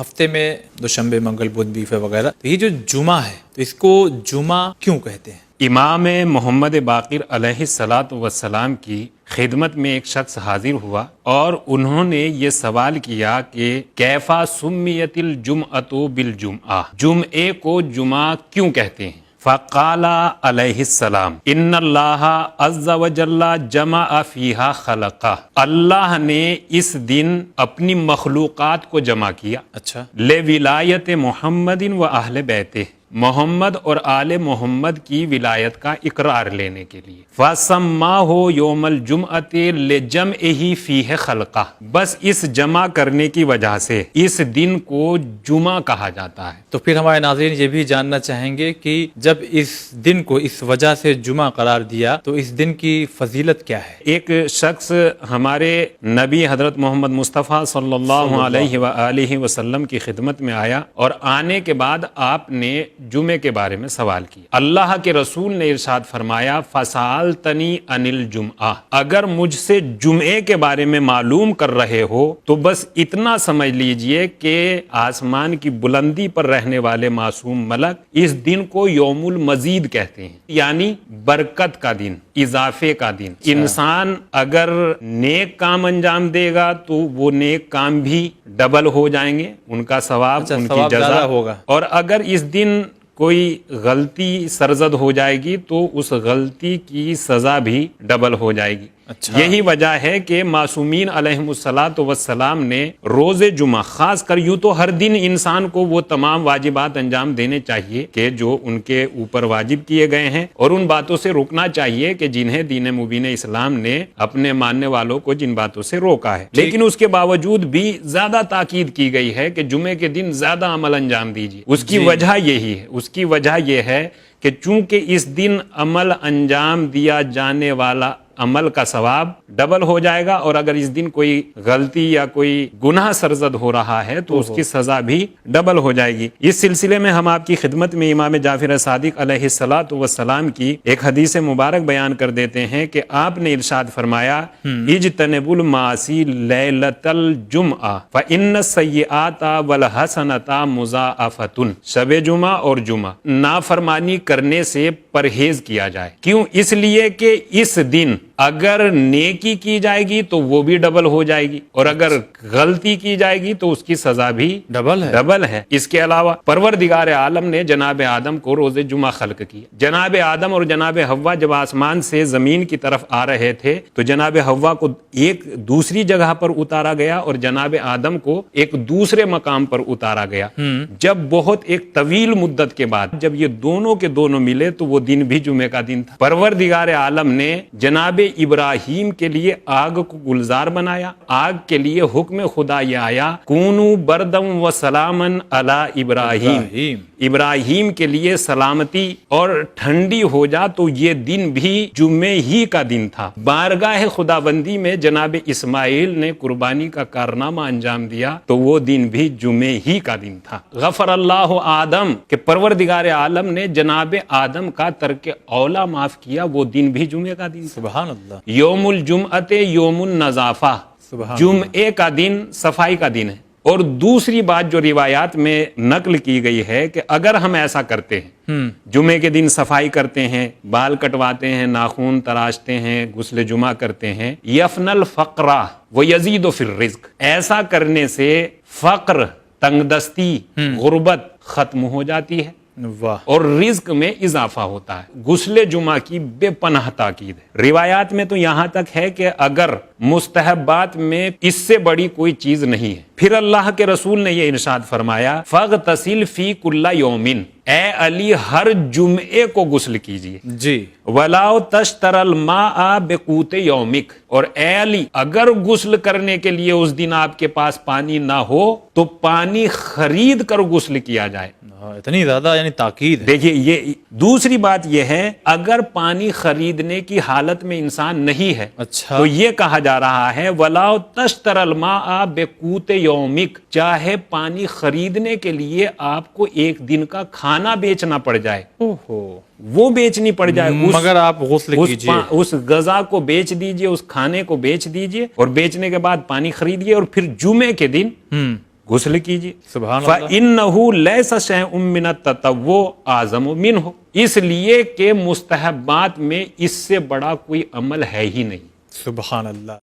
ہفتے میں دوشنبے منگل بدھ بیفے وغیرہ، تو یہ جو جمعہ ہے تو اس کو جمعہ کیوں کہتے ہیں؟ امام محمد باقر علیہ الصلاۃ والسلام کی خدمت میں ایک شخص حاضر ہوا اور انہوں نے یہ سوال کیا کہ کیفا سمیت الجمعۃ بالجمعہ، جمعے کو جمعہ کیوں کہتے ہیں؟ فقال علیہ السلام ان اللہ عز وجل جمع فیہا خلقہ، اللہ نے اس دن اپنی مخلوقات کو جمع کیا، اچھا، لولایت محمد و اہل بیتہ، محمد اور آل محمد کی ولایت کا اقرار لینے کے لیے، فسماہ یوم الجمعۃ لجمعہ فیہ خلقہ، بس اس جمع کرنے کی وجہ سے اس دن کو جمعہ کہا جاتا ہے۔ تو پھر ہمارے ناظرین یہ بھی جاننا چاہیں گے کہ جب اس دن کو اس وجہ سے جمعہ قرار دیا تو اس دن کی فضیلت کیا ہے؟ ایک شخص ہمارے نبی حضرت محمد مصطفیٰ صلی اللہ علیہ وآلہ وسلم کی خدمت میں آیا اور آنے کے بعد آپ نے جمعے کے بارے میں سوال کیا۔ اللہ کے رسول نے ارشاد فرمایا فسألتنی عن الجمعہ، اگر مجھ سے جمعے کے بارے میں معلوم کر رہے ہو تو بس اتنا سمجھ لیجئے کہ آسمان کی بلندی پر رہنے والے معصوم ملک اس دن کو یوم المزید کہتے ہیں، یعنی برکت کا دن، اضافے کا دن۔ انسان اگر نیک کام انجام دے گا تو وہ نیک کام بھی ڈبل ہو جائیں گے، ان کا ثواب، ان کی جزا ہوگا، اور اگر اس دن کوئی غلطی سرزد ہو جائے گی تو اس غلطی کی سزا بھی ڈبل ہو جائے گی۔ یہی وجہ ہے کہ معصومین علیہم الصلاۃ والسلام نے روز جمعہ، خاص کر یوں تو ہر دن انسان کو وہ تمام واجبات انجام دینے چاہیے کہ جو ان کے اوپر واجب کیے گئے ہیں، اور ان باتوں سے رکنا چاہیے کہ جنہیں دین مبین اسلام نے اپنے ماننے والوں کو جن باتوں سے روکا ہے۔ لیکن اس کے باوجود بھی زیادہ تاکید کی گئی ہے کہ جمعے کے دن زیادہ عمل انجام دیجیے۔ اس کی وجہ یہی ہے، اس کی وجہ یہ ہے کہ چونکہ اس دن عمل انجام دیا جانے والا عمل کا ثواب ڈبل ہو جائے گا، اور اگر اس دن کوئی غلطی یا کوئی گناہ سرزد ہو رہا ہے تو اس کی سزا بھی ڈبل ہو جائے گی۔ اس سلسلے میں ہم آپ کی خدمت میں امام جعفر صادق علیہ الصلاۃ والسلام کی ایک حدیث مبارک بیان کر دیتے ہیں کہ آپ نے ارشاد فرمایا اجتنبوا المعاصی لیلۃ الجمعہ فإن السیئات والحسنۃ مضاعفۃ، شب جمعہ اور جمعہ نافرمانی کرنے سے پرہیز کیا جائے۔ کیوں؟ اس لیے کہ اس دن اگر نیکی کی جائے گی تو وہ بھی ڈبل ہو جائے گی، اور اگر غلطی کی جائے گی تو اس کی سزا بھی ڈبل ہے۔ اس کے علاوہ پروردگار عالم نے جناب آدم کو روز جمعہ خلق کیا۔ جناب آدم اور جناب حوا جب آسمان سے زمین کی طرف آ رہے تھے تو جناب حوا کو ایک دوسری جگہ پر اتارا گیا اور جناب آدم کو ایک دوسرے مقام پر اتارا گیا۔ جب بہت ایک طویل مدت کے بعد جب یہ دونوں کے دونوں ملے تو وہ دن بھی جمعے کا دن تھا۔ پروردگار عالم نے جناب ابراہیم کے لیے آگ کو گلزار بنایا۔ آگ کے لیے حکم خدا یہ آیا کونوا بردم و سلامن علی ابراہیم، ابراہیم کے لیے سلامتی اور ٹھنڈی ہو جا، تو یہ دن بھی جمعے ہی کا دن تھا۔ بارگاہ خداوندی میں جناب اسماعیل نے قربانی کا کارنامہ انجام دیا تو وہ دن بھی جمعے ہی کا دن تھا۔ غفر اللہ آدم، کہ پروردگار عالم نے جناب آدم کا ترک اولا معاف کیا، وہ دن بھی جمعے کا دن تھا۔ سبحان اللہ۔ یوم الجمعۃ یوم النظافہ، جمعے کا دن صفائی کا دن ہے۔ اور دوسری بات جو روایات میں نقل کی گئی ہے کہ اگر ہم ایسا کرتے ہیں، جمعے کے دن صفائی کرتے ہیں، بال کٹواتے ہیں، ناخن تراشتے ہیں، غسل جمعہ کرتے ہیں، یفن الفقر ویزید فی الرزق، ایسا کرنے سے فقر، تنگ دستی، غربت ختم ہو جاتی ہے اور رزق میں اضافہ ہوتا ہے۔ غسل جمعہ کی بے پناہ تاکید ہے۔ روایات میں تو یہاں تک ہے کہ اگر مستحبات میں اس سے بڑی کوئی چیز نہیں ہے۔ پھر اللہ کے رسول نے یہ ارشاد فرمایا فاغتسل فی کل یوم، اے علی ہر جمعے کو غسل کیجیے، جی، وَلَا تَشْتَرَ الْمَاءَ بِقُوتِ يَوْمِكَ، اور اے علی اگر غسل کرنے کے لیے اس دن آپ کے پاس پانی نہ ہو تو پانی خرید کر غسل کیا جائے۔ اتنی زیادہ یعنی تاکید ہے۔ دیکھیے یہ دوسری بات یہ ہے، اگر پانی خریدنے کی حالت میں انسان نہیں ہے تو یہ کہا جا رہا ہے وَلَا تَشْتَرَ الْمَاءَ بِقُوتِ يَوْمِكَ، چاہے پانی خریدنے کے لیے آپ کو ایک دن کا کھانا بیچنا پڑ جائے، وہ بیچنی پڑ جائے، مگر آپ غسل کیجئے، اس غذا کو بیچ دیجئے، اس کھانے کو بیچ دیجئے، اور بیچنے کے بعد پانی خریدیے اور پھر جمعے کے دن غسل کیجیے. سبحان اللہ. فَإِنَّهُ لَيْسَ شَيْءٌ مِّنَ التَّطَوُّعِ أَعْظَمُ مِنْهُ، اس لیے کہ مستحبات میں اس سے بڑا کوئی عمل ہے ہی نہیں. سبحان اللہ.